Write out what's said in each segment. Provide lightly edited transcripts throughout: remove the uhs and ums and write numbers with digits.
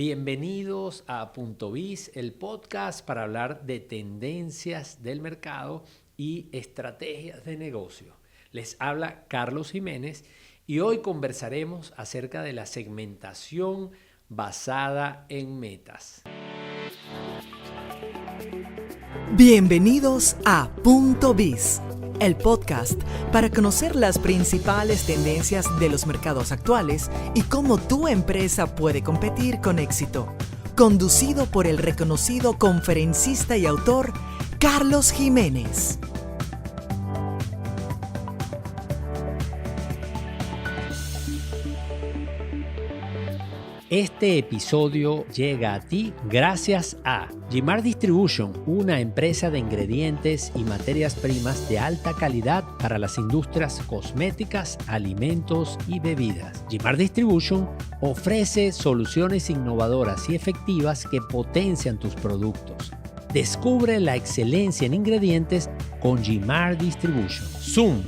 Bienvenidos a Punto Biz, el podcast para hablar de tendencias del mercado y estrategias de negocio. Les habla Carlos Jiménez y hoy conversaremos acerca de la segmentación basada en metas. Bienvenidos a Punto Biz, el podcast para conocer las principales tendencias de los mercados actuales y cómo tu empresa puede competir con éxito. Conducido por el reconocido conferencista y autor Carlos Jiménez. Este episodio llega a ti gracias a GMARD Distribution, una empresa de ingredientes y materias primas de alta calidad para las industrias cosméticas, alimentos y bebidas. GMARD Distribution ofrece soluciones innovadoras y efectivas que potencian tus productos. Descubre la excelencia en ingredientes con GMARD Distribution. Zoom.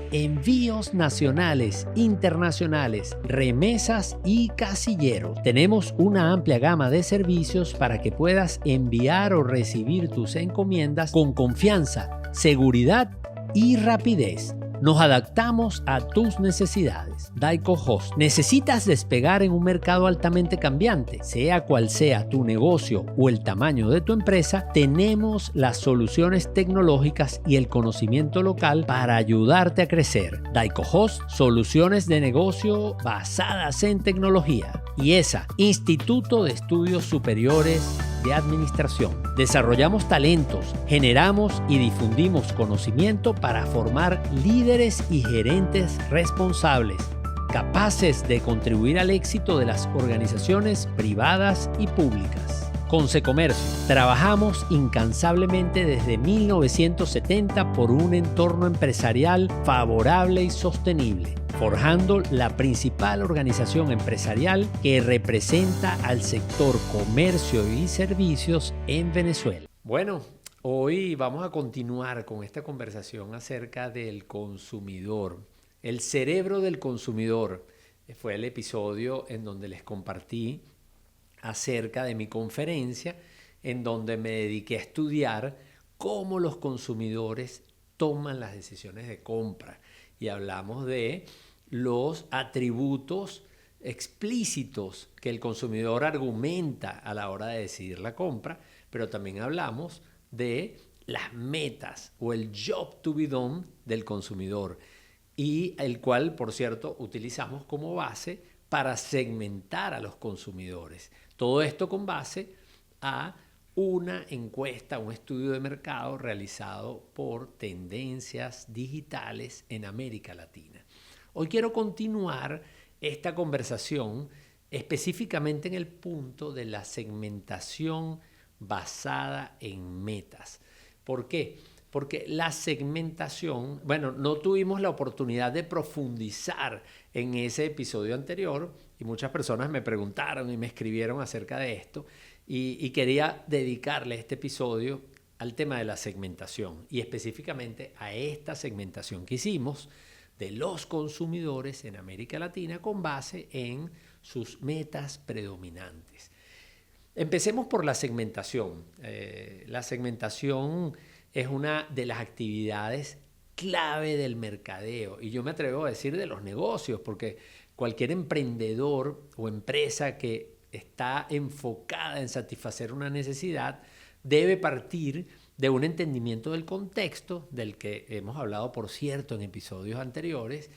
Envíos nacionales, internacionales, remesas y casilleros. Tenemos una amplia gama de servicios para que puedas enviar o recibir tus encomiendas con confianza, seguridad y rapidez. Nos adaptamos a tus necesidades. Daico Host. ¿Necesitas despegar en un mercado altamente cambiante? Sea cual sea tu negocio o el tamaño de tu empresa, tenemos las soluciones tecnológicas y el conocimiento local para ayudarte a crecer. Daico Host, soluciones de negocio basadas en tecnología. IESA, Instituto de Estudios Superiores de Administración. Desarrollamos talentos, generamos y difundimos conocimiento para formar líderes y gerentes responsables, capaces de contribuir al éxito de las organizaciones privadas y públicas. Consecomercio. Trabajamos incansablemente desde 1970 por un entorno empresarial favorable y sostenible, forjando la principal organización empresarial que representa al sector comercio y servicios en Venezuela. Bueno, hoy vamos a continuar con esta conversación acerca del consumidor, el cerebro del consumidor. Fue el episodio en donde les compartí acerca de mi conferencia, en donde me dediqué a estudiar cómo los consumidores toman las decisiones de compra. Y hablamos de los atributos explícitos que el consumidor argumenta a la hora de decidir la compra, pero también hablamos de las metas o el job to be done del consumidor, y el cual, por cierto, utilizamos como base para segmentar a los consumidores. Todo esto con base a una encuesta, un estudio de mercado realizado por Tendencias Digitales en América Latina. Hoy quiero continuar esta conversación específicamente en el punto de la segmentación basada en metas. ¿Por qué? Porque la segmentación, no tuvimos la oportunidad de profundizar en ese episodio anterior y muchas personas me preguntaron y me escribieron acerca de esto y quería dedicarle este episodio al tema de la segmentación y específicamente a esta segmentación que hicimos de los consumidores en América Latina con base en sus metas predominantes. Empecemos por la segmentación. La segmentación es una de las actividades clave del mercadeo y yo me atrevo a decir de los negocios, porque cualquier emprendedor o empresa que está enfocada en satisfacer una necesidad debe partir de un entendimiento del contexto, del que hemos hablado, por cierto, en episodios anteriores,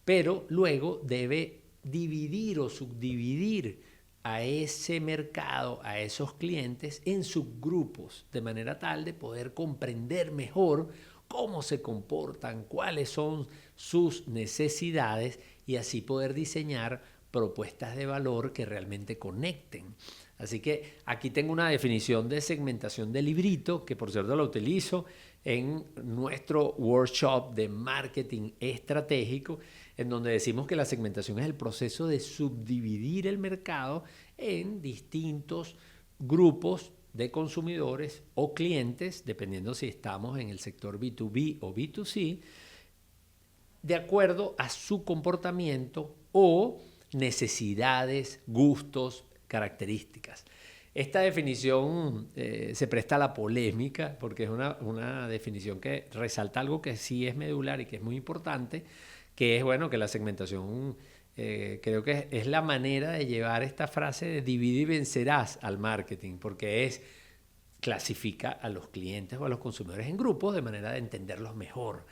pero luego debe dividir o subdividir a ese mercado, a esos clientes en subgrupos, de manera tal de poder comprender mejor cómo se comportan, cuáles son sus necesidades y así poder diseñar propuestas de valor que realmente conecten. Así que aquí tengo una definición de segmentación de librito, que por cierto la utilizo en nuestro workshop de marketing estratégico, en donde decimos que la segmentación es el proceso de subdividir el mercado en distintos grupos de consumidores o clientes, dependiendo si estamos en el sector B2B o B2C, de acuerdo a su comportamiento o necesidades, gustos, características. Esta definición se presta a la polémica porque es una definición que resalta algo que sí es medular y que es muy importante, que es bueno que la segmentación creo que es la manera de llevar esta frase de divide y vencerás al marketing, porque clasifica a los clientes o a los consumidores en grupos de manera de entenderlos mejor.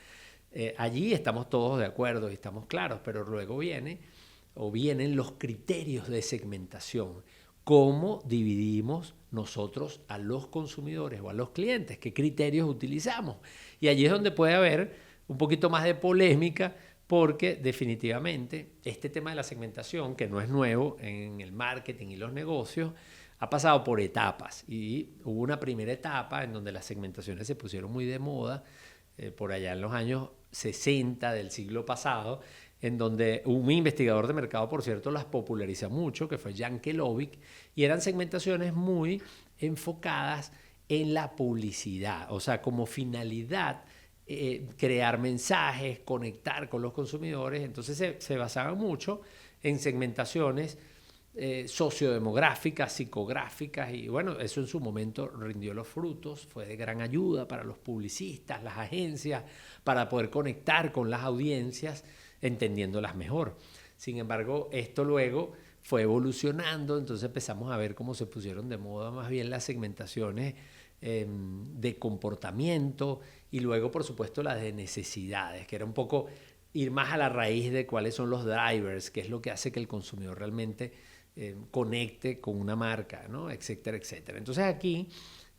Allí estamos todos de acuerdo y estamos claros, pero luego vienen los criterios de segmentación. ¿Cómo dividimos nosotros a los consumidores o a los clientes? ¿Qué criterios utilizamos? Y allí es donde puede haber un poquito más de polémica, porque definitivamente este tema de la segmentación, que no es nuevo en el marketing y los negocios, ha pasado por etapas. Y hubo una primera etapa en donde las segmentaciones se pusieron muy de moda, por allá en los años 60 del siglo pasado, en donde un investigador de mercado, por cierto, las populariza mucho, que fue Jan Kelovic, y eran segmentaciones muy enfocadas en la publicidad, o sea, como finalidad crear mensajes, conectar con los consumidores. Entonces se basaba mucho en segmentaciones sociodemográficas, psicográficas, y bueno, eso en su momento rindió los frutos, fue de gran ayuda para los publicistas, las agencias, para poder conectar con las audiencias, entendiéndolas mejor. Sin embargo, esto luego fue evolucionando, entonces empezamos a ver cómo se pusieron de moda más bien las segmentaciones de comportamiento y luego, por supuesto, las de necesidades, que era un poco ir más a la raíz de cuáles son los drivers, qué es lo que hace que el consumidor realmente conecte con una marca, ¿no? Etcétera, etcétera. Entonces aquí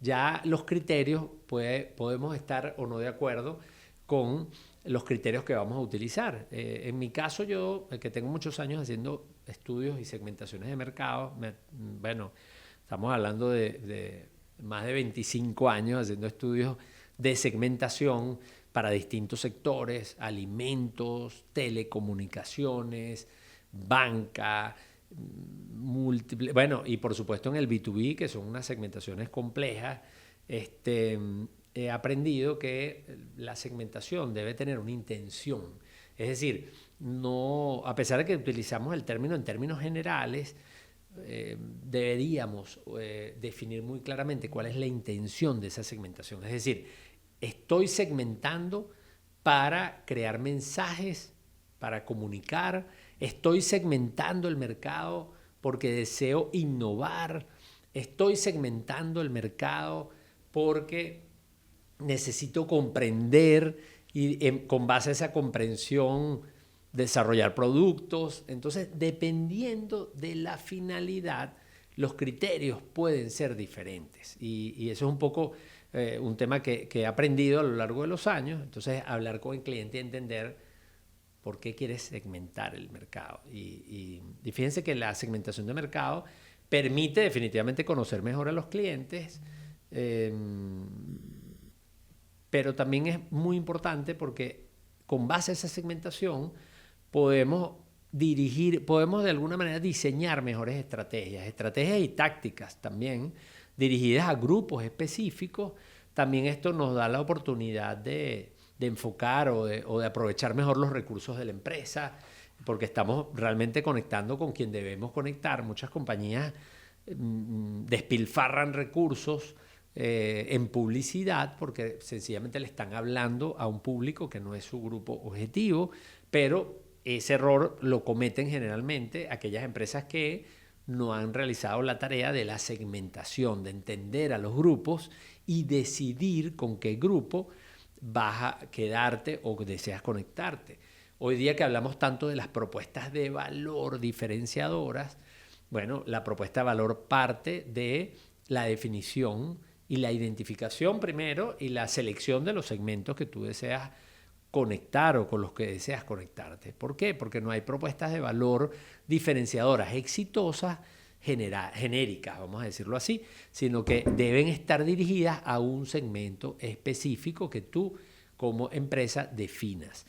ya los criterios podemos estar o no de acuerdo con los criterios que vamos a utilizar. En mi caso, yo, que tengo muchos años haciendo estudios y segmentaciones de mercado, bueno, estamos hablando de más de 25 años haciendo estudios de segmentación para distintos sectores, alimentos, telecomunicaciones, banca, bueno, y por supuesto en el B2B, que son unas segmentaciones complejas. He aprendido que la segmentación debe tener una intención. Es decir, no, a pesar de que utilizamos el término en términos generales, deberíamos definir muy claramente cuál es la intención de esa segmentación. Es decir, estoy segmentando para crear mensajes, para comunicar, estoy segmentando el mercado porque deseo innovar, estoy segmentando el mercado porque necesito comprender y con base a esa comprensión desarrollar productos. Entonces, dependiendo de la finalidad, los criterios pueden ser diferentes. Y eso es un poco un tema que he aprendido a lo largo de los años. Entonces, hablar con el cliente y entender por qué quieres segmentar el mercado. Y fíjense que la segmentación de mercado permite definitivamente conocer mejor a los clientes, pero también es muy importante porque con base a esa segmentación podemos de alguna manera diseñar mejores estrategias y tácticas también dirigidas a grupos específicos. También esto nos da la oportunidad de enfocar o de aprovechar mejor los recursos de la empresa, porque estamos realmente conectando con quien debemos conectar. Muchas compañías despilfarran recursos en publicidad porque sencillamente le están hablando a un público que no es su grupo objetivo, pero ese error lo cometen generalmente aquellas empresas que no han realizado la tarea de la segmentación, de entender a los grupos y decidir con qué grupo vas a quedarte o deseas conectarte. Hoy día que hablamos tanto de las propuestas de valor diferenciadoras, bueno, la propuesta de valor parte de la definición y la identificación primero y la selección de los segmentos que tú deseas conectar o con los que deseas conectarte. ¿Por qué? Porque no hay propuestas de valor diferenciadoras exitosas genéricas, vamos a decirlo así, sino que deben estar dirigidas a un segmento específico que tú como empresa definas.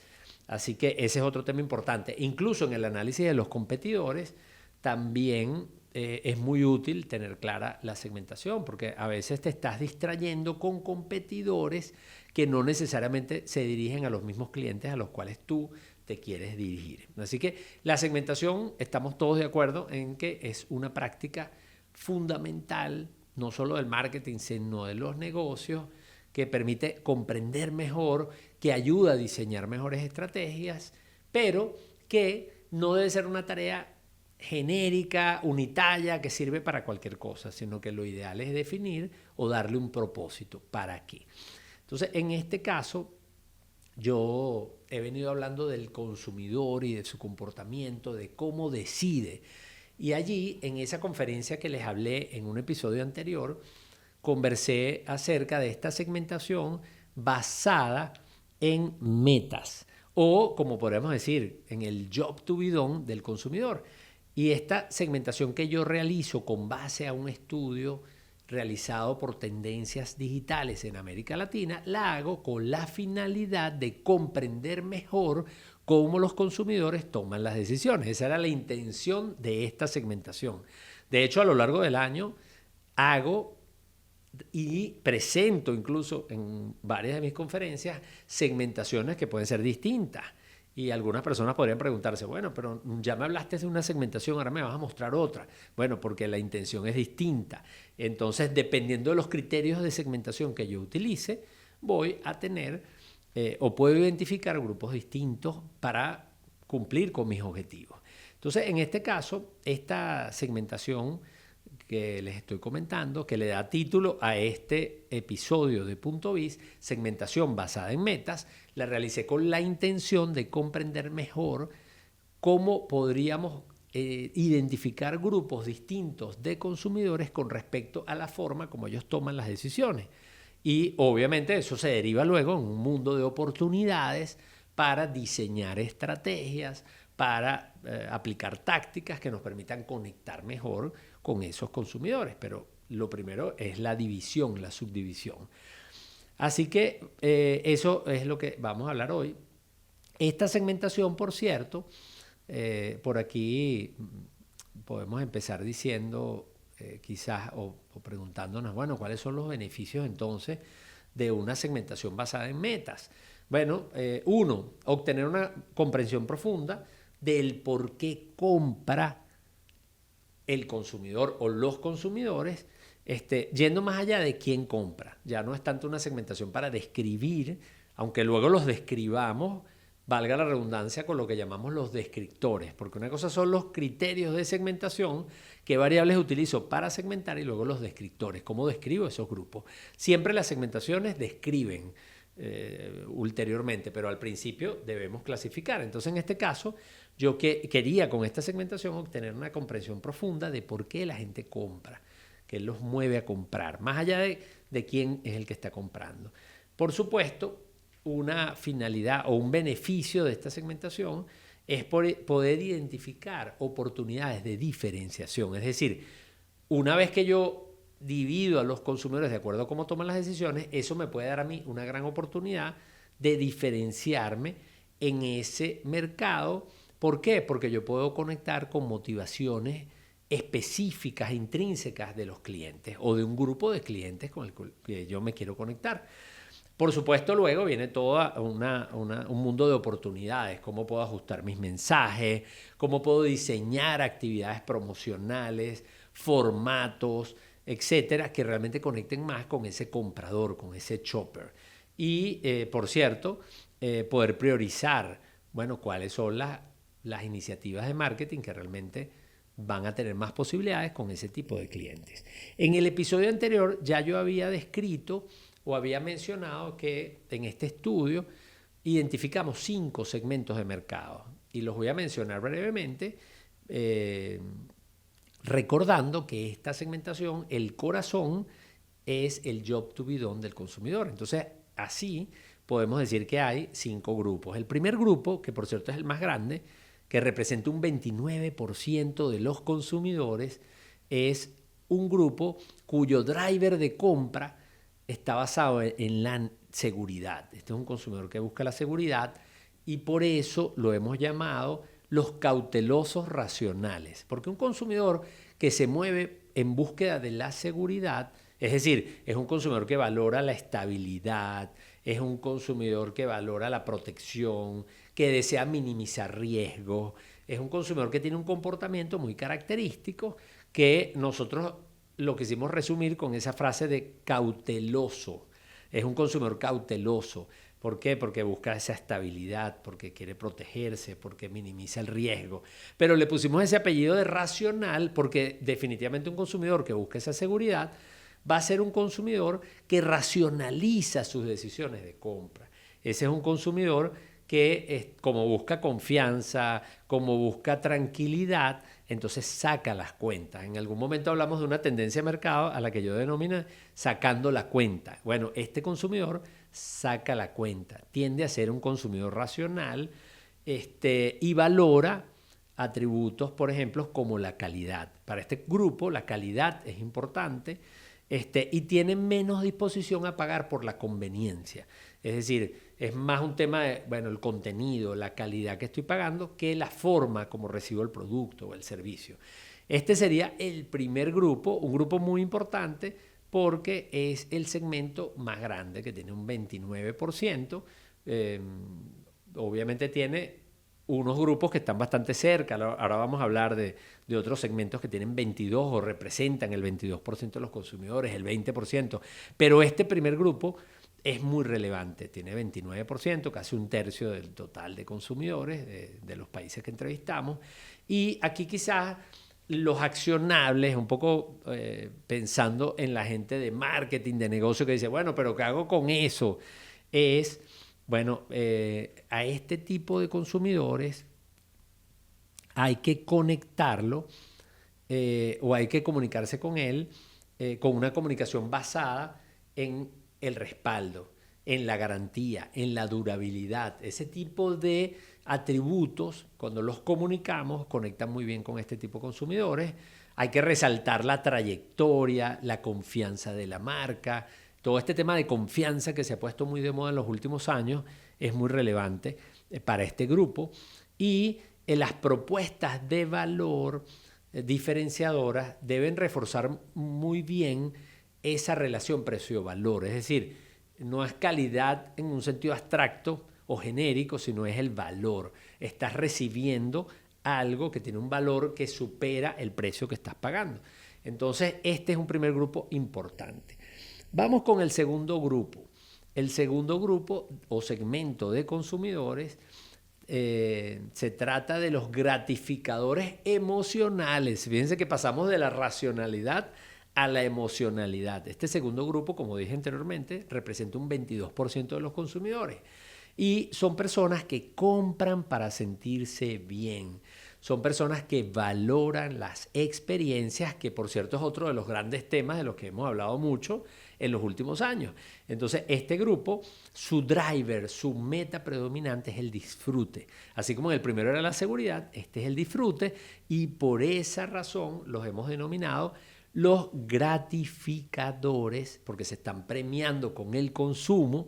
Así que ese es otro tema importante. Incluso en el análisis de los competidores también es muy útil tener clara la segmentación, porque a veces te estás distrayendo con competidores que no necesariamente se dirigen a los mismos clientes a los cuales tú te quieres dirigir. Así que la segmentación, estamos todos de acuerdo en que es una práctica fundamental, no solo del marketing, sino de los negocios, que permite comprender mejor, que ayuda a diseñar mejores estrategias, pero que no debe ser una tarea genérica, unitaria, que sirve para cualquier cosa, sino que lo ideal es definir o darle un propósito. ¿Para qué? Entonces, en este caso, yo he venido hablando del consumidor y de su comportamiento, de cómo decide. Y allí, en esa conferencia que les hablé en un episodio anterior, conversé acerca de esta segmentación basada en metas o, como podemos decir, en el job to be done del consumidor. Y esta segmentación que yo realizo con base a un estudio realizado por Tendencias Digitales en América Latina, la hago con la finalidad de comprender mejor cómo los consumidores toman las decisiones. Esa era la intención de esta segmentación. De hecho, a lo largo del año hago y presento incluso en varias de mis conferencias segmentaciones que pueden ser distintas. Y algunas personas podrían preguntarse, bueno, pero ya me hablaste de una segmentación, ahora me vas a mostrar otra. Bueno, porque la intención es distinta. Entonces, dependiendo de los criterios de segmentación que yo utilice, voy a tener o puedo identificar grupos distintos para cumplir con mis objetivos. Entonces, en este caso, esta segmentación que les estoy comentando, que le da título a este episodio de Punto Biz, segmentación basada en metas, la realicé con la intención de comprender mejor cómo podríamos identificar grupos distintos de consumidores con respecto a la forma como ellos toman las decisiones. Y obviamente eso se deriva luego en un mundo de oportunidades para diseñar estrategias, para aplicar tácticas que nos permitan conectar mejor con esos consumidores. Pero lo primero es la división, la subdivisión. Así que eso es lo que vamos a hablar hoy. Esta segmentación, por cierto, por aquí podemos empezar diciendo quizás o preguntándonos, bueno, ¿cuáles son los beneficios entonces de una segmentación basada en metas? Bueno, uno, obtener una comprensión profunda del por qué compra el consumidor o los consumidores, yendo más allá de quién compra. Ya no es tanto una segmentación para describir, aunque luego los describamos, valga la redundancia, con lo que llamamos los descriptores, porque una cosa son los criterios de segmentación, qué variables utilizo para segmentar, y luego los descriptores, cómo describo esos grupos. Siempre las segmentaciones describen ulteriormente, pero al principio debemos clasificar. Entonces, en este caso, yo quería con esta segmentación obtener una comprensión profunda de por qué la gente compra, qué los mueve a comprar, más allá de quién es el que está comprando. Por supuesto, una finalidad o un beneficio de esta segmentación es poder identificar oportunidades de diferenciación. Es decir, una vez que yo divido a los consumidores de acuerdo a cómo toman las decisiones, eso me puede dar a mí una gran oportunidad de diferenciarme en ese mercado. ¿Por qué? Porque yo puedo conectar con motivaciones específicas, intrínsecas de los clientes o de un grupo de clientes con el que yo me quiero conectar. Por supuesto, luego viene todo un mundo de oportunidades, cómo puedo ajustar mis mensajes, cómo puedo diseñar actividades promocionales, formatos, etcétera, que realmente conecten más con ese comprador, con ese shopper. Y, por cierto, poder priorizar, bueno, cuáles son las iniciativas de marketing que realmente van a tener más posibilidades con ese tipo de clientes. En el episodio anterior ya yo había descrito o había mencionado que en este estudio identificamos 5 segmentos de mercado y los voy a mencionar brevemente, recordando que esta segmentación, el corazón es el job to be done del consumidor. Entonces, así podemos decir que hay 5 grupos. El primer grupo, que por cierto es el más grande, que representa un 29% de los consumidores, es un grupo cuyo driver de compra está basado en la seguridad. Este es un consumidor que busca la seguridad y por eso lo hemos llamado los cautelosos racionales. Porque un consumidor que se mueve en búsqueda de la seguridad Es decir, es un consumidor que valora la estabilidad, es un consumidor que valora la protección, que desea minimizar riesgos, es un consumidor que tiene un comportamiento muy característico que nosotros lo quisimos resumir con esa frase de cauteloso. Es un consumidor cauteloso. ¿Por qué? Porque busca esa estabilidad, porque quiere protegerse, porque minimiza el riesgo. Pero le pusimos ese apellido de racional porque definitivamente un consumidor que busca esa seguridad va a ser un consumidor que racionaliza sus decisiones de compra. Ese es un consumidor que como busca confianza, como busca tranquilidad, entonces saca las cuentas. En algún momento hablamos de una tendencia de mercado a la que yo denomino sacando la cuenta. Bueno, este consumidor saca la cuenta, tiende a ser un consumidor racional y valora atributos, por ejemplo, como la calidad. Para este grupo la calidad es importante y tiene menos disposición a pagar por la conveniencia. Es decir, es más un tema de, bueno, el contenido, la calidad que estoy pagando, que la forma como recibo el producto o el servicio. Este sería el primer grupo, un grupo muy importante porque es el segmento más grande, que tiene un 29%. Obviamente tiene unos grupos que están bastante cerca. Ahora vamos a hablar de otros segmentos que tienen 22 o representan el 22% de los consumidores, el 20%. Pero este primer grupo es muy relevante, tiene 29%, casi un tercio del total de consumidores de los países que entrevistamos. Y aquí quizás los accionables, un poco pensando en la gente de marketing, de negocio, que dice, bueno, pero ¿qué hago con eso? Es, bueno, a este tipo de consumidores hay que conectarlo o hay que comunicarse con él con una comunicación basada en el respaldo, en la garantía, en la durabilidad. Ese tipo de atributos, cuando los comunicamos, conectan muy bien con este tipo de consumidores. Hay que resaltar la trayectoria, la confianza de la marca. Todo este tema de confianza que se ha puesto muy de moda en los últimos años es muy relevante para este grupo. Y las propuestas de valor diferenciadoras deben reforzar muy bien esa relación precio-valor. Es decir, no es calidad en un sentido abstracto o genérico, sino es el valor. Estás recibiendo algo que tiene un valor que supera el precio que estás pagando. Entonces, este es un primer grupo importante. Vamos con el segundo grupo. El segundo grupo o segmento de consumidores se trata de los gratificadores emocionales. Fíjense que pasamos de la racionalidad a la emocionalidad. Este segundo grupo, como dije anteriormente, representa un 22% de los consumidores. Y son personas que compran para sentirse bien. Son personas que valoran las experiencias, que por cierto es otro de los grandes temas de los que hemos hablado mucho en los últimos años. Entonces, este grupo, su driver, su meta predominante es el disfrute. Así como el primero era la seguridad, este es el disfrute, y por esa razón los hemos denominado los gratificadores, porque se están premiando con el consumo,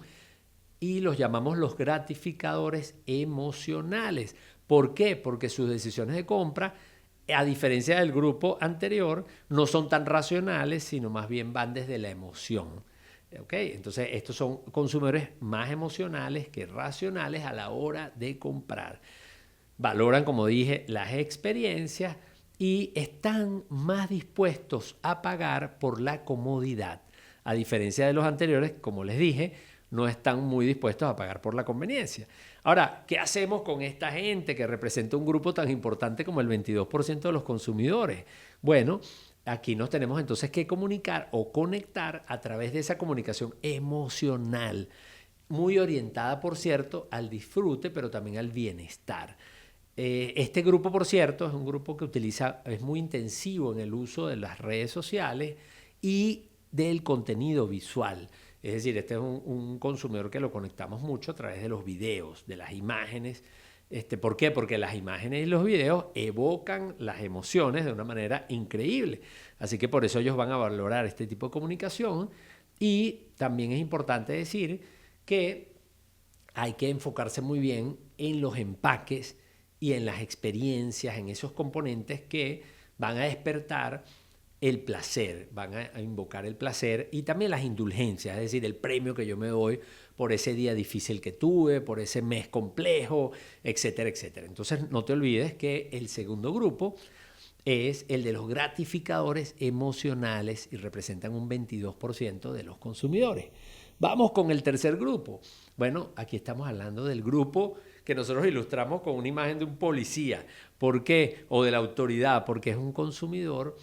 y los llamamos los gratificadores emocionales. ¿Por qué? Porque sus decisiones de compra, a diferencia del grupo anterior, no son tan racionales, sino más bien van desde la emoción. ¿Okay? Entonces, estos son consumidores más emocionales que racionales a la hora de comprar. Valoran, como dije, las experiencias y están más dispuestos a pagar por la comodidad. A diferencia de los anteriores, como les dije, no están muy dispuestos a pagar por la conveniencia. Ahora, ¿qué hacemos con esta gente que representa un grupo tan importante como el 22% de los consumidores? Bueno, aquí nos tenemos entonces que comunicar o conectar a través de esa comunicación emocional, muy orientada, por cierto, al disfrute, pero también al bienestar. Este grupo, por cierto, es un grupo que es muy intensivo en el uso de las redes sociales y del contenido visual. Es decir, este es un consumidor que lo conectamos mucho a través de los videos, de las imágenes. ¿Por qué? Porque las imágenes y los videos evocan las emociones de una manera increíble. Así que por eso ellos van a valorar este tipo de comunicación. Y también es importante decir que hay que enfocarse muy bien en los empaques y en las experiencias, en esos componentes que van a despertar el placer, van a invocar el placer y también las indulgencias, es decir, el premio que yo me doy por ese día difícil que tuve, por ese mes complejo, etcétera, etcétera. Entonces no te olvides que el segundo grupo es el de los gratificadores emocionales y representan un 22% de los consumidores. Vamos con el tercer grupo. Bueno, aquí estamos hablando del grupo que nosotros ilustramos con una imagen de un policía. ¿Por qué? O de la autoridad, porque es un consumidor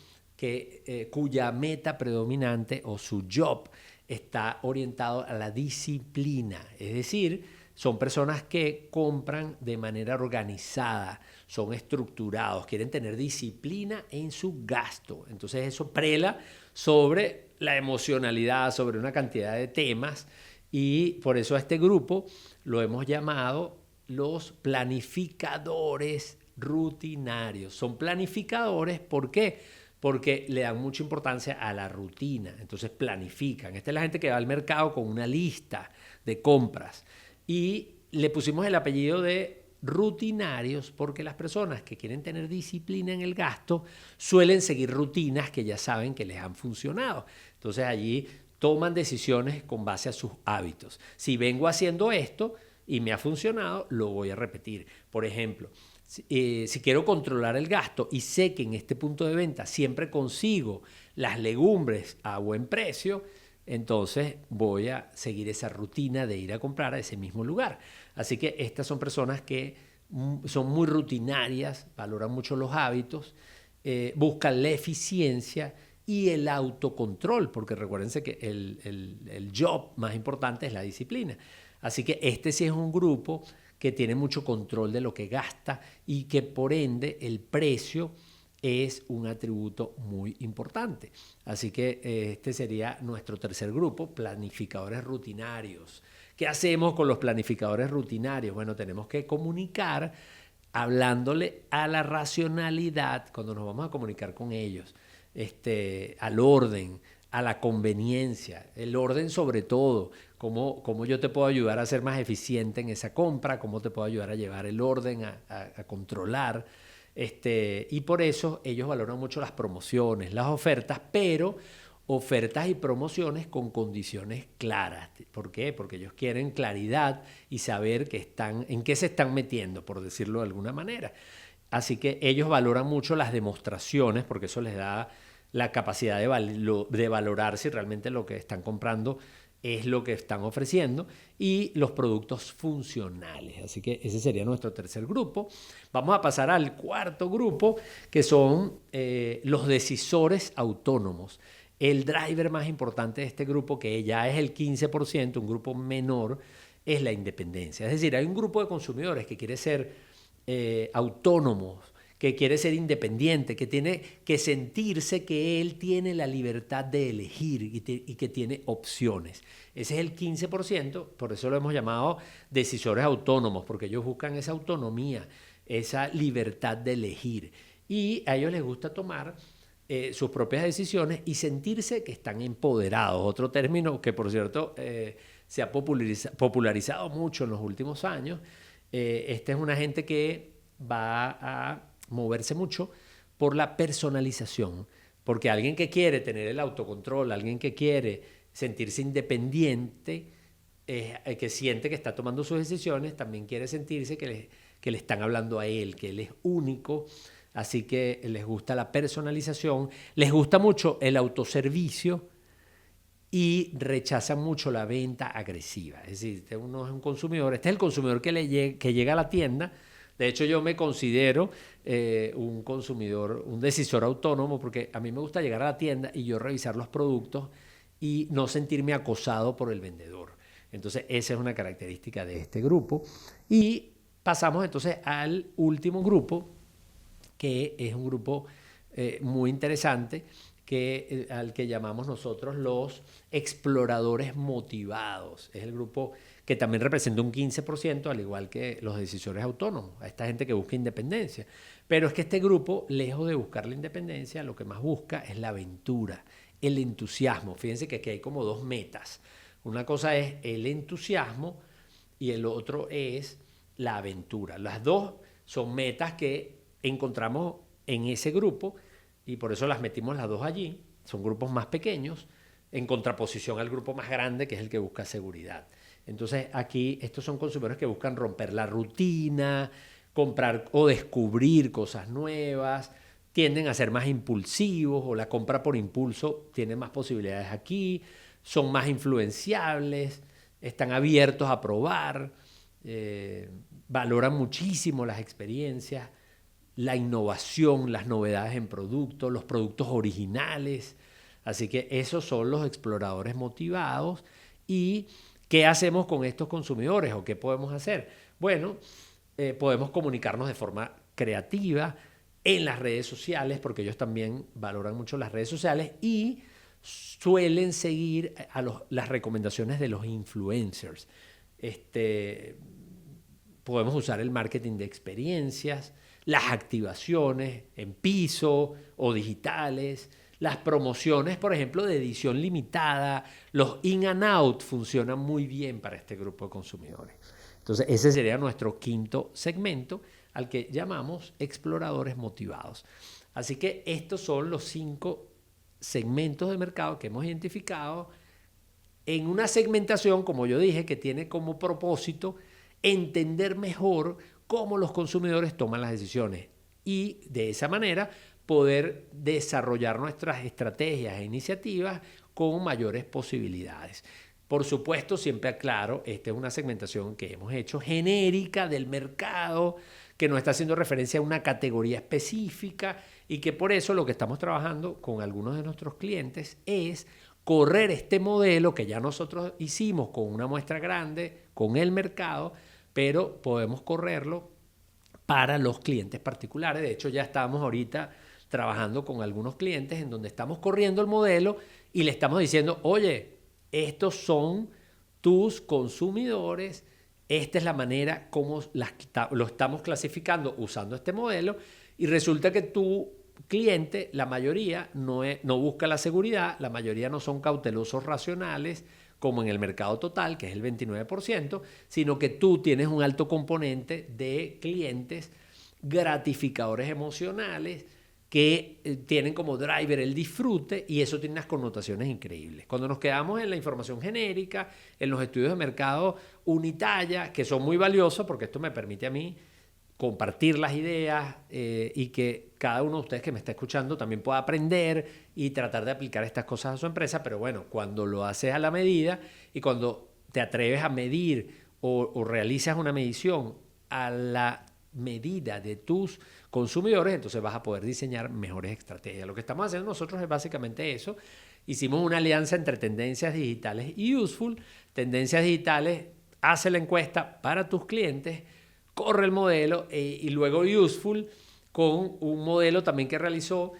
cuya meta predominante o su job está orientado a la disciplina. Es decir, son personas que compran de manera organizada, son estructurados, quieren tener disciplina en su gasto. Entonces eso prela sobre la emocionalidad, sobre una cantidad de temas y por eso a este grupo lo hemos llamado los planificadores rutinarios. Son planificadores, ¿por qué? Porque le dan mucha importancia a la rutina, entonces planifican. Esta es la gente que va al mercado con una lista de compras y le pusimos el apellido de rutinarios porque las personas que quieren tener disciplina en el gasto suelen seguir rutinas que ya saben que les han funcionado. Entonces allí toman decisiones con base a sus hábitos. Si vengo haciendo esto y me ha funcionado, lo voy a repetir. Por ejemplo, si quiero controlar el gasto y sé que en este punto de venta siempre consigo las legumbres a buen precio, entonces voy a seguir esa rutina de ir a comprar a ese mismo lugar. Así que estas son personas que son muy rutinarias, valoran mucho los hábitos, buscan la eficiencia y el autocontrol, porque recuérdense que el job más importante es la disciplina. Así que este sí es un grupo que tiene mucho control de lo que gasta y que por ende el precio es un atributo muy importante. Así que este sería nuestro tercer grupo, planificadores rutinarios. ¿Qué hacemos con los planificadores rutinarios? Bueno, tenemos que comunicar hablándole a la racionalidad cuando nos vamos a comunicar con ellos, al orden, a la conveniencia, el orden sobre todo, cómo yo te puedo ayudar a ser más eficiente en esa compra, cómo te puedo ayudar a llevar el orden, a controlar. Y por eso ellos valoran mucho las promociones, las ofertas, pero ofertas y promociones con condiciones claras. ¿Por qué? Porque ellos quieren claridad y saber en qué se están metiendo, por decirlo de alguna manera. Así que ellos valoran mucho las demostraciones porque eso les da la capacidad de valorar si realmente lo que están comprando es lo que están ofreciendo y los productos funcionales. Así que ese sería nuestro tercer grupo. Vamos a pasar al cuarto grupo, que son los decisores autónomos. El driver más importante de este grupo, que ya es el 15%, un grupo menor, es la independencia. Es decir, hay un grupo de consumidores que quiere ser autónomos, que quiere ser independiente, que tiene que sentirse que él tiene la libertad de elegir y que tiene opciones. Ese es el 15%, por eso lo hemos llamado decisores autónomos, porque ellos buscan esa autonomía, esa libertad de elegir. Y a ellos les gusta tomar sus propias decisiones y sentirse que están empoderados. Otro término que, por cierto, se ha popularizado mucho en los últimos años. Esta es una gente que va a moverse mucho por la personalización, porque alguien que quiere tener el autocontrol, alguien que quiere sentirse independiente, que siente que está tomando sus decisiones, también quiere sentirse que le están hablando a él, que él es único. Así que les gusta la personalización, les gusta mucho el autoservicio y rechazan mucho la venta agresiva. Es decir, uno es un consumidor, este es el consumidor que llega a la tienda. De hecho, yo me considero un consumidor, un decisor autónomo, porque a mí me gusta llegar a la tienda y yo revisar los productos y no sentirme acosado por el vendedor. Entonces, esa es una característica de este grupo. Y pasamos entonces al último grupo, que es un grupo muy interesante, al que llamamos nosotros los exploradores motivados. Es el grupo que también representa un 15%, al igual que los decisores autónomos, a esta gente que busca independencia. Pero es que este grupo, lejos de buscar la independencia, lo que más busca es la aventura, el entusiasmo. Fíjense que aquí hay como dos metas. Una cosa es el entusiasmo y el otro es la aventura. Las dos son metas que encontramos en ese grupo y por eso las metimos las dos allí. Son grupos más pequeños, en contraposición al grupo más grande, que es el que busca seguridad. Entonces, aquí estos son consumidores que buscan romper la rutina, comprar o descubrir cosas nuevas, tienden a ser más impulsivos, o la compra por impulso tiene más posibilidades aquí, son más influenciables, están abiertos a probar, valoran muchísimo las experiencias, la innovación, las novedades en productos, los productos originales. Así que esos son los exploradores motivados. ¿Y qué hacemos con estos consumidores o qué podemos hacer? Bueno, podemos comunicarnos de forma creativa en las redes sociales, porque ellos también valoran mucho las redes sociales y suelen seguir las recomendaciones de los influencers. Podemos usar el marketing de experiencias, las activaciones en piso o digitales, las promociones, por ejemplo, de edición limitada, los in and out funcionan muy bien para este grupo de consumidores. Entonces, ese sería nuestro quinto segmento, al que llamamos exploradores motivados. Así que estos son los 5 segmentos de mercado que hemos identificado en una segmentación, como yo dije, que tiene como propósito entender mejor cómo los consumidores toman las decisiones y de esa manera poder desarrollar nuestras estrategias e iniciativas con mayores posibilidades. Por supuesto, siempre aclaro, esta es una segmentación que hemos hecho genérica del mercado, que no está haciendo referencia a una categoría específica y que por eso lo que estamos trabajando con algunos de nuestros clientes es correr este modelo que ya nosotros hicimos con una muestra grande, con el mercado, pero podemos correrlo para los clientes particulares. De hecho, ya estamos ahorita trabajando con algunos clientes en donde estamos corriendo el modelo y le estamos diciendo, oye, estos son tus consumidores, esta es la manera como lo estamos clasificando usando este modelo, y resulta que tu cliente, la mayoría, no busca la seguridad, la mayoría no son cautelosos racionales, como en el mercado total, que es el 29%, sino que tú tienes un alto componente de clientes gratificadores emocionales que tienen como driver el disfrute, y eso tiene unas connotaciones increíbles. Cuando nos quedamos en la información genérica, en los estudios de mercado unitalla, que son muy valiosos porque esto me permite a mí compartir las ideas y que cada uno de ustedes que me está escuchando también pueda aprender y tratar de aplicar estas cosas a su empresa, pero bueno, cuando lo haces a la medida y cuando te atreves a medir o realizas una medición a la medida de tus consumidores, entonces vas a poder diseñar mejores estrategias. Lo que estamos haciendo nosotros es básicamente eso. Hicimos una alianza entre Tendencias Digitales y Useful. Tendencias Digitales hace la encuesta para tus clientes, corre el modelo y luego Useful con un modelo también que realizó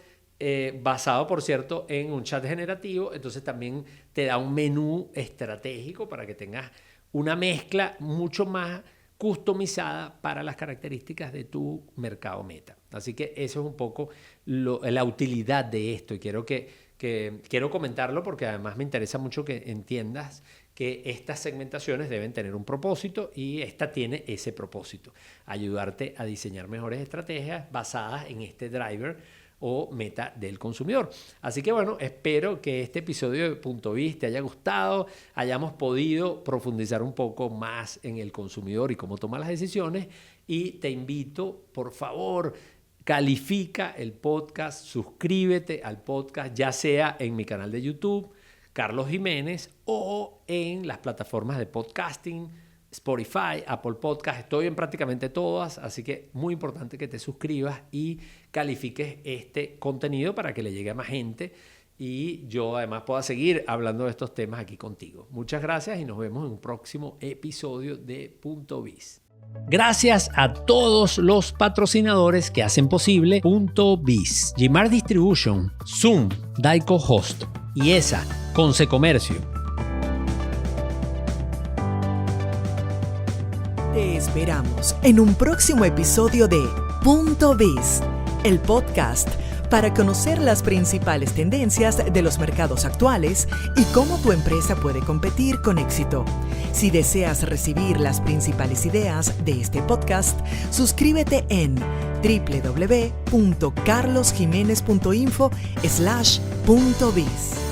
basado, por cierto, en un chat generativo. Entonces también te da un menú estratégico para que tengas una mezcla mucho más customizada para las características de tu mercado meta. Así que eso es un poco la utilidad de esto, y quiero comentarlo porque además me interesa mucho que entiendas que estas segmentaciones deben tener un propósito, y esta tiene ese propósito: ayudarte a diseñar mejores estrategias basadas en este driver o meta del consumidor. Así que bueno, espero que este episodio de Punto Biz te haya gustado, hayamos podido profundizar un poco más en el consumidor y cómo toma las decisiones, y te invito, por favor, califica el podcast, suscríbete al podcast, ya sea en mi canal de YouTube, Carlos Jiménez, o en las plataformas de podcasting, Spotify, Apple Podcast. Estoy en prácticamente todas, así que muy importante que te suscribas y califiques este contenido para que le llegue a más gente y yo además pueda seguir hablando de estos temas aquí contigo. Muchas gracias y nos vemos en un próximo episodio de Punto Biz. Gracias a todos los patrocinadores que hacen posible Punto Biz: Gmart Distribution, Zoom, Daico Host, IESA, Conce Comercio. Te esperamos en un próximo episodio de Punto Biz, el podcast para conocer las principales tendencias de los mercados actuales y cómo tu empresa puede competir con éxito. Si deseas recibir las principales ideas de este podcast, suscríbete en www.carlosjimenez.info/.biz.